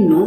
9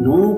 9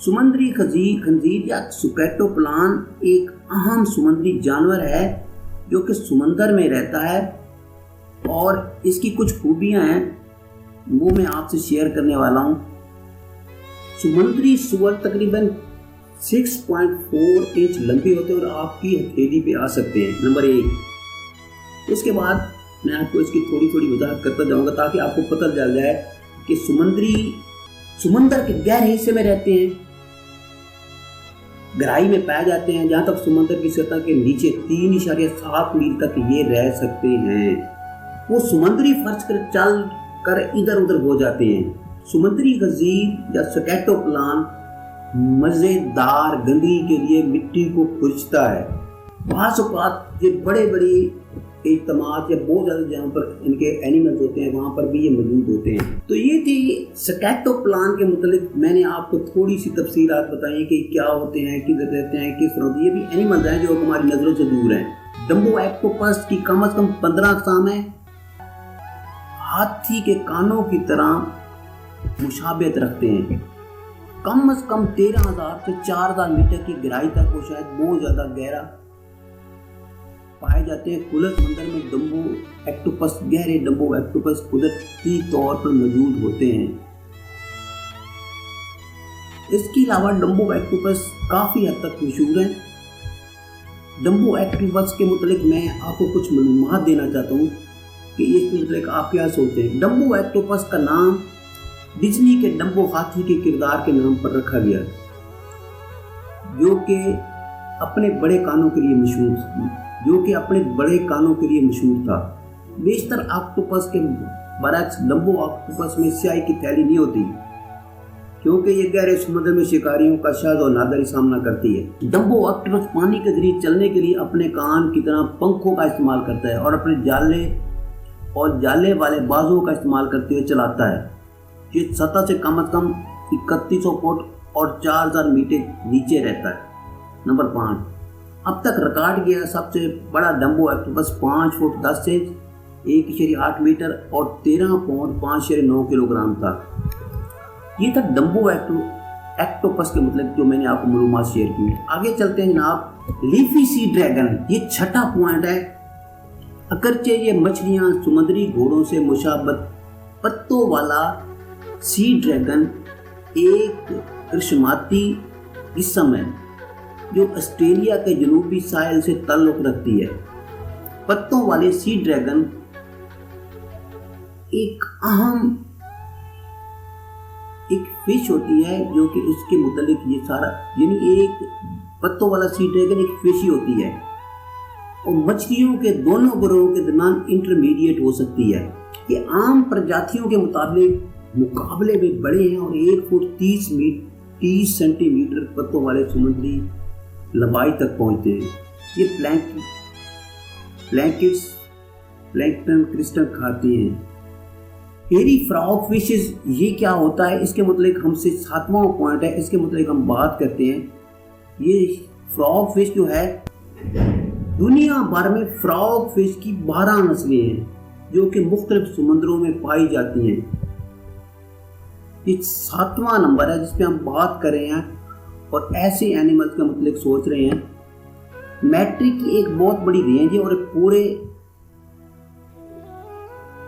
سمندری خنزیر یا سکیٹوپلان ایک اہم سمندری جانور ہے جو کہ سمندر میں رہتا ہے، اور اس کی کچھ خوبیاں ہیں وہ میں آپ سے شیئر کرنے والا ہوں۔ سمندری سور تقریباً 6.4 انچ لمبے ہوتے ہیں اور آپ کی ہتھیلی پہ آ سکتے ہیں، نمبر 1۔ اس کے بعد میں آپ کو اس کی تھوڑی وضاحت کرتا جاؤں گا تاکہ آپ کو پتہ چل جائے کہ سمندر کے گہرے حصے میں رہتے ہیں، گہرائی میں پائے جاتے ہیں، جہاں تک سمندر کی سطح کے نیچے 3.7 میل تک یہ رہ سکتے ہیں۔ وہ سمندری فرش پر چل کر ادھر ادھر ہو جاتے ہیں۔ سمندری خنزیر یا سکیٹوپلان مزیدار گندگی کے لیے مٹی کو کھرچتا ہے۔ بعض اوقات یہ بڑے اجتماعات یا بہت زیادہ جہاں پر ان کے اینیملز ہوتے ہیں وہاں پر بھی یہ موجود ہوتے ہیں۔ تو یہ تھی سکیٹوپلان کے متعلق میں نے آپ کو تھوڑی سی تفصیلات بتائی کہ کیا ہوتے ہیں، کدھر رہتے ہیں، کس طرح ہوتے ہیں۔ یہ بھی اینیملز ہیں جو ہماری نظروں سے دور ہیں۔ ڈمبو ایکٹوپس کی کم از کم 15 اقسام ہیں۔ ہاتھی کے کانوں کی طرح مشابہت رکھتے ہیں۔ کم از کم 13,000 سے 4,000 میٹر کی گہرائی تک وہ شاید بہت زیادہ گہرا پائے جاتے ہیں۔ کھلے سمندر میں گہرے ڈمبو ایکٹوپس قدرتی طور پر موجود ہوتے ہیں۔ اس کے علاوہ ڈمبو ایکٹوپس کافی حد تک مشہور ہیں۔ ڈمبو ایکٹوپس کے متعلق میں آپ کو کچھ معلومات دینا چاہتا ہوں کہ اس کے متعلق آپ کیا سوچتے ہیں۔ ڈمبو ایکٹوپس کا نام ڈزنی کے ڈمبو ہاتھی کے کردار کے نام پر رکھا گیا، جو کہ اپنے بڑے کانوں کے لیے مشہور تھا۔ بیشتر آکٹوپس کے برعکس ڈمبو آکٹوپس میں سیاہی کی تھیلی نہیں ہوتی، کیونکہ یہ گہرے سمندر میں شکاریوں کا شاذ و نادر سامنا کرتی ہے۔ ڈمبو آکٹوپس پانی کے ذریعے چلنے کے لیے اپنے کان کی طرح پنکھوں کا استعمال کرتا ہے اور اپنے جالے والے بازوؤں کا استعمال کرتے ہوئے چلاتا ہے۔ یہ سطح سے کم از کم 3100 فٹ اور 4000 میٹر نیچے رہتا ہے۔ نمبر 5، اب تک ریکارڈ کیا سب سے بڑا ڈمبو ایکٹوپس 5 فٹ 10 انچ 1.8 میٹر اور 13 پاؤنڈ 5.9 کلو گرام تھا۔ یہ تھا ڈمبو ایکٹوپس کے مطلب جو میں نے آپ کو معلومات شیئر کی۔ آگے چلتے ہیں جناب، لیفی سی ڈریگن، یہ 6واں پوائنٹ ہے۔ اگرچہ یہ مچھلیاں سمندری گھوڑوں سے مشابہت پتوں والا سی ڈریگن ایک کرشماتی قسم ہے جو آسٹریلیا کے جنوبی ساحل سے تعلق رکھتی ہے۔ پتوں والے سی ڈریگن ایک اہم فش ہوتی ہے جو کہ اس کے متعلق یہ سارا ایک پتوں والا سی ڈریگن ایک فش ہی ہوتی ہے اور مچھلیوں کے دونوں گروہوں کے درمیان انٹرمیڈیٹ ہو سکتی ہے۔ یہ عام پرجاتیوں کے مقابلے میں بڑے ہیں اور 1 فٹ 30 سینٹی میٹر پتوں والے سمندری لمبائی تک پہنچتے ہیں۔ یہ پلینکٹن کرسٹل کھاتے ہیں۔ ہیری فراگ فشز، یہ کیا ہوتا ہے اس کے متعلق ہم سے 7واں پوائنٹ ہے، اس کے متعلق ہم بات کرتے ہیں۔ یہ فراگ فش جو ہے، دنیا بھر میں فراگ فش کی 12 نسلیں ہیں جو کہ مختلف سمندروں میں پائی جاتی ہیں۔ یہ 7واں نمبر ہے جس پہ ہم بات کر رہے ہیں اور ایسے اینیملز کے متعلق سوچ رہے ہیں۔ میٹرک کی ایک بہت بڑی رینج ہے اور پورے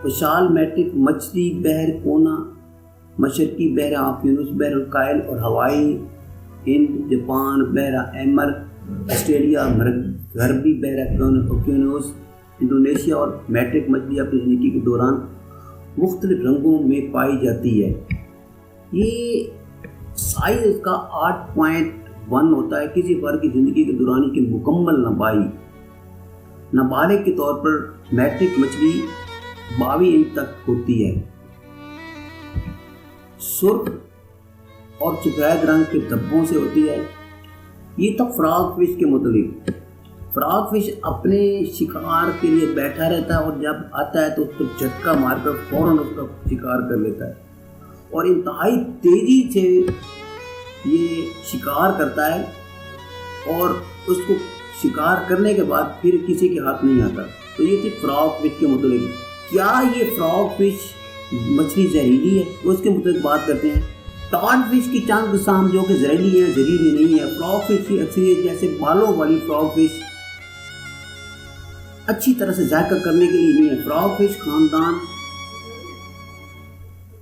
وشال میٹرک مچھلی، بحر کونا، مشرقی بحر آفیونس، بحر الکاہل اور ہوائی، ہند، جاپان، بحر احمر، آسٹریلیا، غربی بحر اوقیانوس، انڈونیشیا اور میٹرک مچھلی اپنی زندگی کے دوران مختلف رنگوں میں پائی جاتی ہے۔ یہ سائز کا 8.1 ہوتا ہے۔ کسی فرد کی زندگی کے دوران کی مکمل لمبائی نابالغ کے طور پر میٹرک مچھلی 22 انچ تک ہوتی ہے۔ سرخ اور سفید رنگ کے دھبوں سے ہوتی ہے۔ یہ تھا فراگ فش کے متعلق۔ فراگ فش اپنے شکار کے لیے بیٹھا رہتا ہے اور جب آتا ہے تو اس کو جھٹکا مار کر فوراً اس کا شکار کر لیتا ہے اور انتہائی تیزی سے یہ شکار کرتا ہے اور اس کو شکار کرنے کے بعد پھر کسی کے ہاتھ نہیں آتا۔ تو یہ تھی فراگ فش کے متعلق۔ کیا یہ فراگ فش مچھلی زہریلی ہے؟ تو اس کے متعلق بات کرتے ہیں۔ ٹاڈ فش کی چند قسم جو کہ زہریلی ہیں، زہریلی نہیں ہے. فراگ فش کی اکثریت جیسے بالوں والی فراگ فش اچھی طرح سے ذائقہ کرنے کے لیے نہیں ہے. فراگ فش خاندان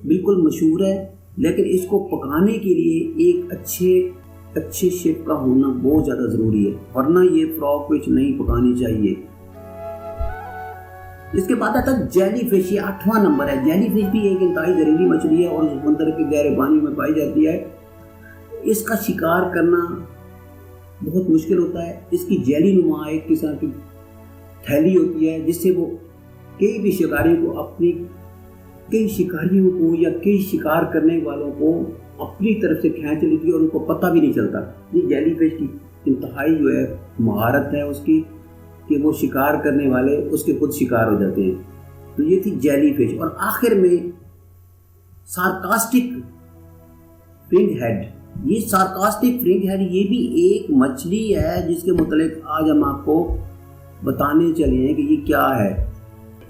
بالکل مشہور ہے، لیکن اس کو پکانے کے لیے ایک اچھے شیف کا ہونا بہت زیادہ ضروری ہے، ورنہ یہ فراگ فش نہیں پکانی چاہیے. اس کے بعد آتا ہے جیلی فش. یہ 8واں نمبر ہے. جیلی فش بھی ایک انتہائی زہریلی مچھلی ہے اور سمندر کے گہرے پانی میں پائی جاتی ہے. اس کا شکار کرنا بہت مشکل ہوتا ہے. اس کی جیلی نما ایک قسم کی تھیلی ہوتی ہے جس سے وہ کئی شکاریوں کو یا کئی شکار کرنے والوں کو اپنی طرف سے کھینچ لیتی ہے اور ان کو پتہ بھی نہیں چلتا. یہ جیلی فش کی انتہائی جو ہے مہارت ہے اس کی کہ وہ شکار کرنے والے اس کے خود شکار ہو جاتے ہیں. تو یہ تھی جیلی فش. اور آخر میں سارکاسٹک فرنگ ہیڈ. یہ سارکاسٹک فرنگ ہیڈ یہ بھی ایک مچھلی ہے جس کے متعلق آج ہم آپ کو بتانے چلے ہیں کہ یہ کیا ہے.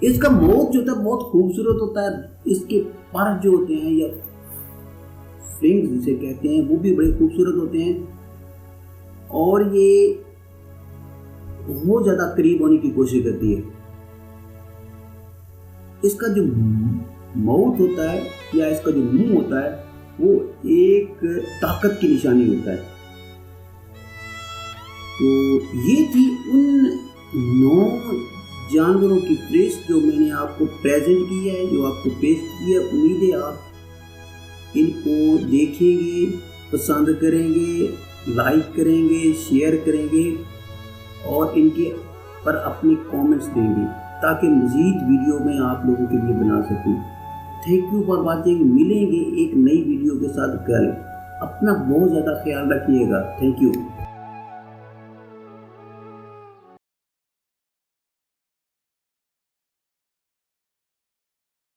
اس کا موق جو ہوتا ہے بہت خوبصورت ہوتا ہے. اس کے پر جو ہوتے ہیں یا فرنگز جسے کہتے ہیں وہ بھی بڑے خوبصورت ہوتے ہیں اور یہ بہت زیادہ قریب ہونے کی کوشش کرتی ہے. اس کا جو ماؤتھ ہوتا ہے یا اس کا جو منہ ہوتا ہے وہ ایک طاقت کی نشانی ہوتا ہے. تو یہ تھی ان 9 جانوروں کی فہرست جو میں نے آپ کو پریزنٹ کی ہے، جو آپ کو پیش کی ہے. امید ہے آپ ان کو دیکھیں گے، پسند کریں گے، لائک کریں گے، شیئر کریں گے اور ان کے پر اپنے کامنٹس دیں گے تاکہ مزید ویڈیو میں آپ لوگوں کے لیے بنا سکوں. Thank you for watching. ملیں گے ایک نئی ویڈیو کے ساتھ کل. اپنا بہت زیادہ خیال رکھیے گا. Thank you.